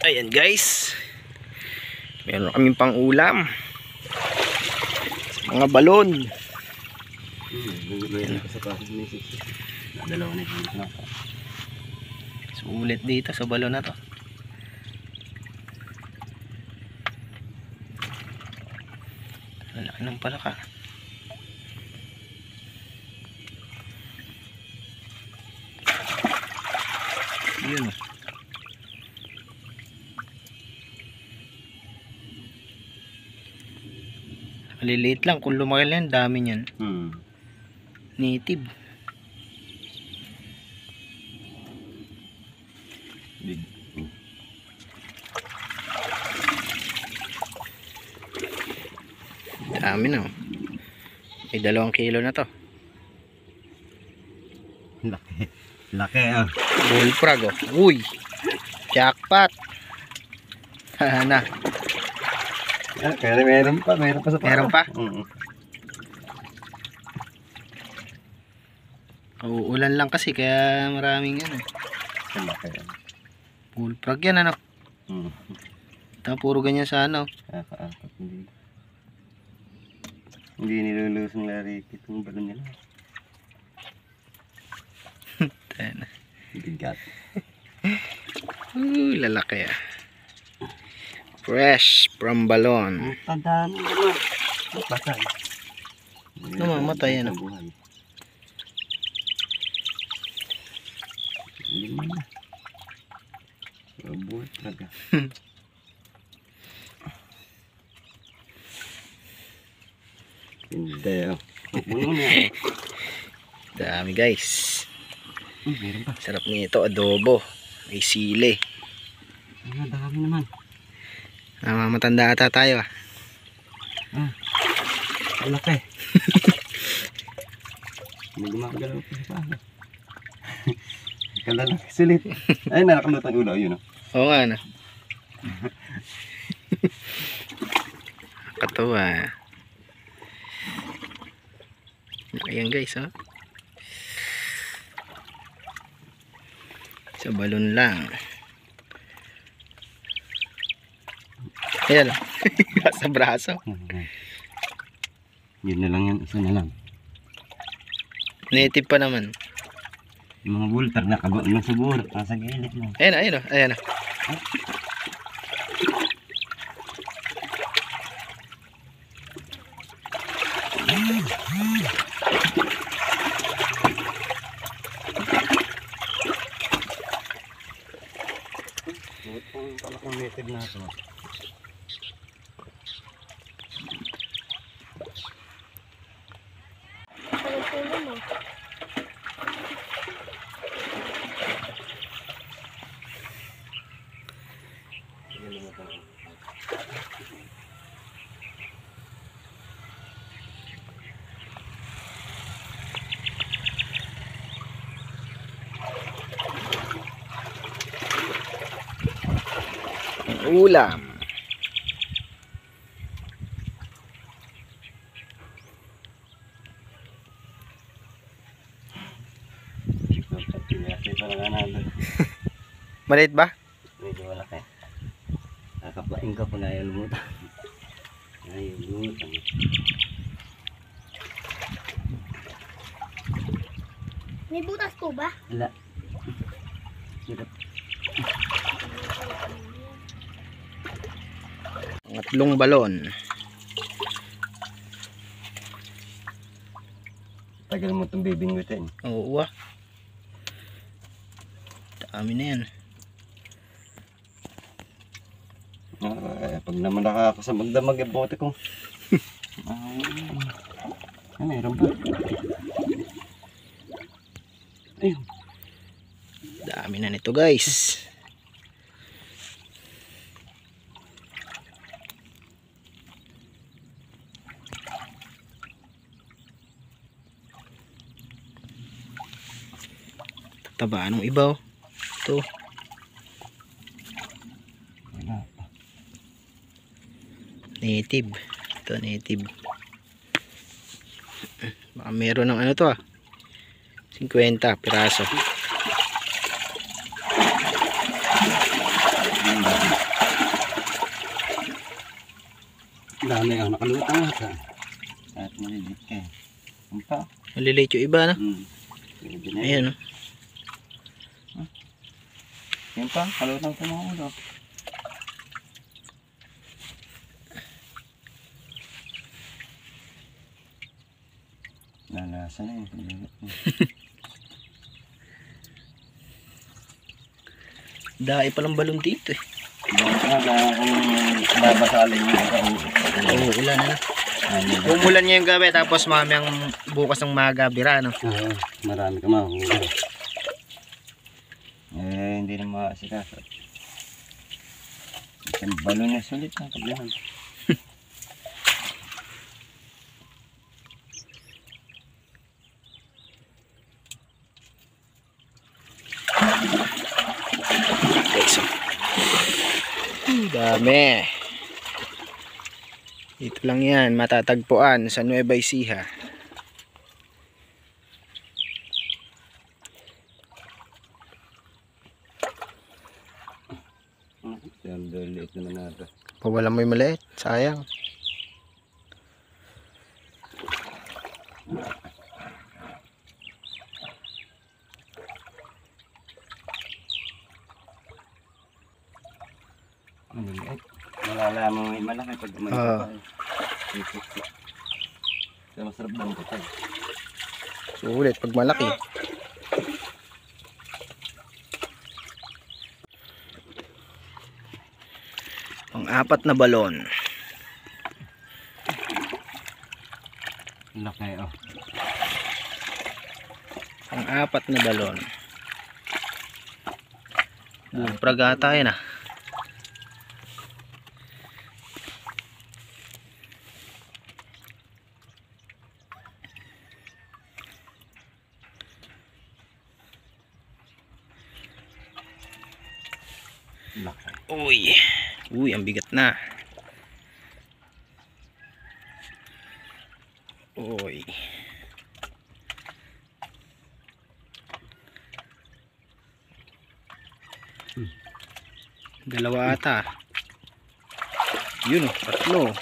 Ayan guys, meron kaming pang ulam sa mga balon. Sulit dito sa balon na to. Wala nang palaka. Yun. Maliliit lang, kung lumaki lang dami niyan. Native. Big. Dami na. May 2 kilo na to. Laki. Laki ah. Bullfrog oh. Uy. Jackpot. Na. Kaya meron pa sa Meron pa? Uulan lang kasi kaya maraming ano. Laki. Bullfrog yan ano. Ito puro ganyan sa ano. Kakaapat hindi nilulus ng larikit yung balon nila. Bigat. Lalaki ah. Fresh from balon. Tandaan mo naman. Patay. Namamatay yan. Lima na. Buhay talaga. Hindi oh. Dami guys. Meron pa. Sarap nito, adobo. May sili. Dami naman. Matanda ata tayo ah. Laki. Hindi gumagalaw pa. Kala lang sulit. Ay, nakakamot ang ulo. Ayun o. Oo nga na. Katawa. Ayan guys oh. Sa balon lang. Ayan. Sa braso. Yun na lang yan. Isa na lang. Native pa naman. Yung mga bultar nakabot lang sa bulak. Nasa gilid lang. Ayan na, ayan na. Ayan na. Ang talagang native na ito. Ulam. Maliit ba? Medyo malaki. Nakapain ka pa nga yung lumutan. Ay, lumutan. May butas po ba? Wala. Hirap. Tatlong balon. Tagal mo itong bibingwitin. Oo ah. Dami na yan. Pag naman nakakasa magdamag yung bote ko. Meron ba? Ayun. Dami na nito guys. Taba nung iba oh. Ito. Native. Ito native. Baka meron ng ano to ah. 50 piraso. Dami ang nakalutang lahat. At maliliit ka eh. Ano pa? Maliliit yung iba, no? Pwede na yun. Ayan, no? Yan pa, kalutang sa mga ulo. Nalasa na yun. Dahil palang balon dito eh. Kung babasalin yung Oo, ulan na. Umulan niya yung gabi tapos mamayang bukas ng maga bira, no? Oo, marami ka mahuhuli. Hindi na makasikas. Isang balon na sulit na paglahan. Dami. Dito lang yan, matatagpuan sa Nueva Ecija. Ang liit naman natin. Pawala mo yung maliit, sayang. Ang liit. Malalaman mo yung malaki pag malaki pa. Kaya masarap lang ito. Sulit pag malaki. Pang-apat na balon. Laki oh. Pang-apat na balon. Pragata yan ah. Laki. Uy. Uy, ang bigat na. Uy. Dalawa ata. Yun oh, tatlo.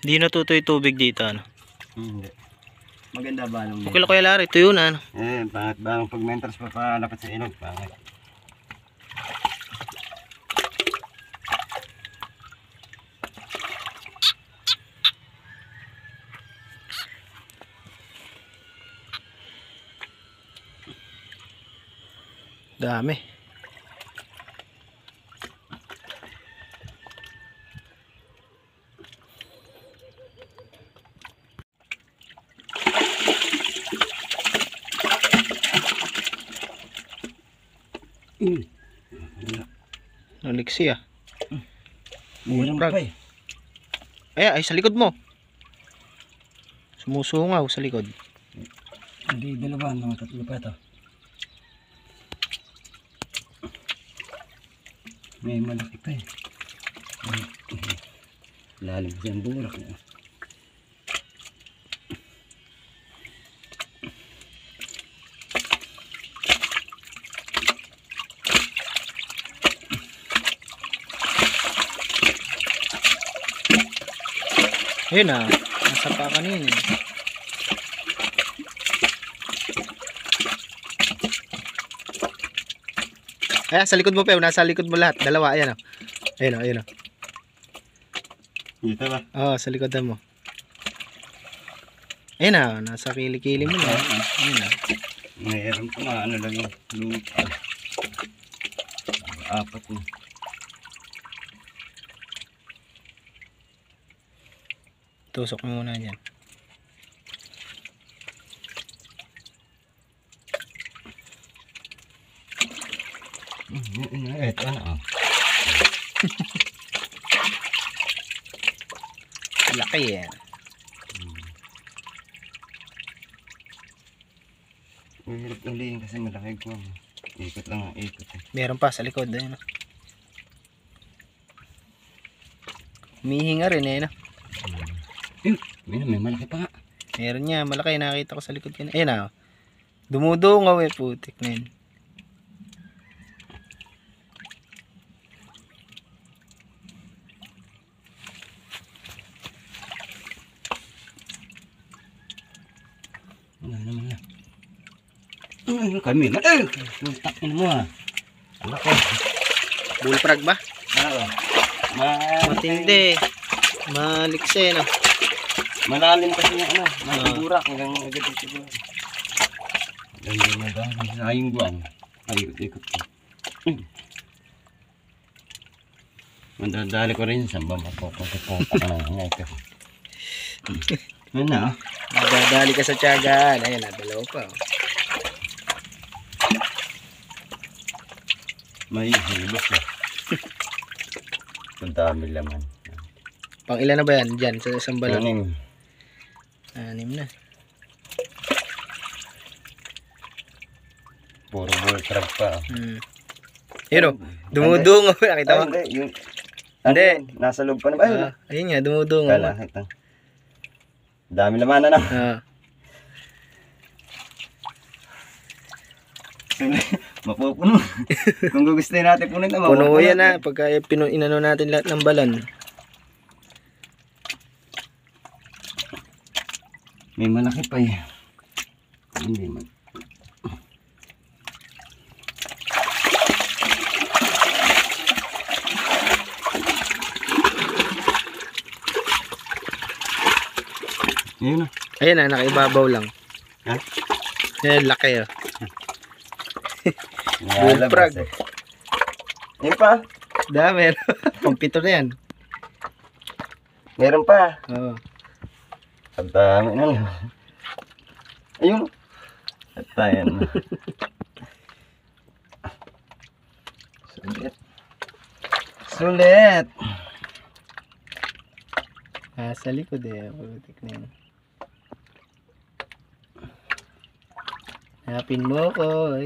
Hindi natutoy tubig dito, ano? Hindi. Maganda balong Okay lang, Kuya Larry, tuyo na, ano? Pangit ba ang pag-mentors pa palapit sa ilog? Pangit. Dami. Naliksi ah. Ulang Prag. pa eh. Ay, sa likod mo. Sumusungaw sa likod. Hindi, dalawa mga tatlo pa ito. May malaki pa eh. Lalim kasi ang burak na. Ayun ah, nasa pa kanina. Ay, sa likod mo pa, nasa likod mo lahat. Dalawa, ayan oh. Ayun oh, ayun oh. Dito ba? Oo, sa likod mo. Ayun ah, nasa kilikili mo na. Ayun ah. Mayroon pa mga ano lang yung lupa. Apat na. Tusok mo muna dyan. Ito ano oh. Laki eh. Mahirap ulihin kasi malaki ko. Ikot lang ang ikot eh. Meron pa sa likod. Ayun oh. Humihinga rin eh, no? May malaki pa nga. Meron niya, malaki. Nakita ko sa likod ko. Ayun na. Dumudungaw eh, putik na yun. Ano naman na. Kami na. Takin mo ah. Ano ko? Bullfrog ba? Oo. Matindi. Malikse, no? Malalim kasi yung ano. Masigurak hanggang agad yung siguro. Hindi na ba? Sayang buwan. Ay, ikot ko. Mandadali ko rin sa bamba ko. Kasi puta ka na ito. Ano na? Nadadali ka sa tiyagaan. Ayun na, dalawa pa. Oh. May hilot na. Ang dami laman. Pang ilan na ba yan? Diyan, sa isang balon. 6. 6 na. Puro bullfrog pa. Yun o, dumudungaw. Nakita mo? Hindi, yung... Hindi. Nasa loob pa na ba? Ayun nga, dumudungaw. Kala, ito. Dami laman na. Mapupuno. Kung gugustuhin natin punin na Puno yan na. Pagka inano natin lahat ng balon. May malaki pa eh. Hindi man. Ayun na. Ayun na, nakaibabaw lang. Ha? Yan, laki oh. Bullfrog. Ayun pa. Dami. Pampito na yan. Meron pa. Oo. Ang dami na lang. Ayun. At tayo na. Sulit. Sulit. Sa likod eh. Putik na yun. Hanapin mo ko.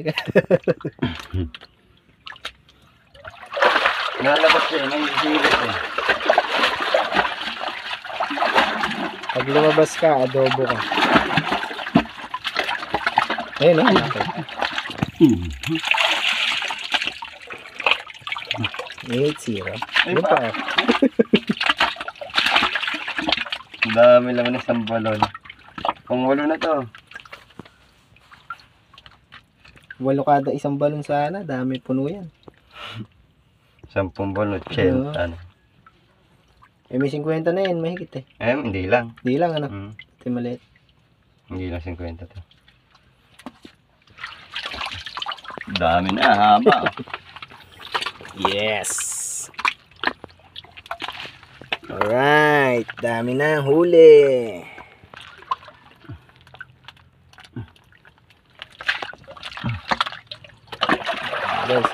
Nalabas eh. Nangihirit eh. Pag lumabas ka, adobo ka. Ayun o. Okay. 8-0. Ayun pa. Ang dami naman isang balon. Pang 8 na to. 8 kada isang balon sana. Dami puno yan. 10 balon. 80. Ano? May 50 na yan. Mahigit eh. Hindi lang. Hindi lang ano. Ito maliit. Hindi lang 50 to. Dami na. Haba. Yes. Alright. Dami na huli. Guys,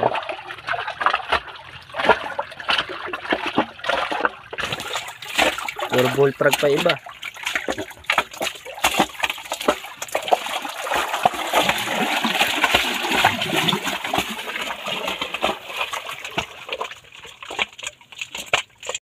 puro bullfrog pa iba.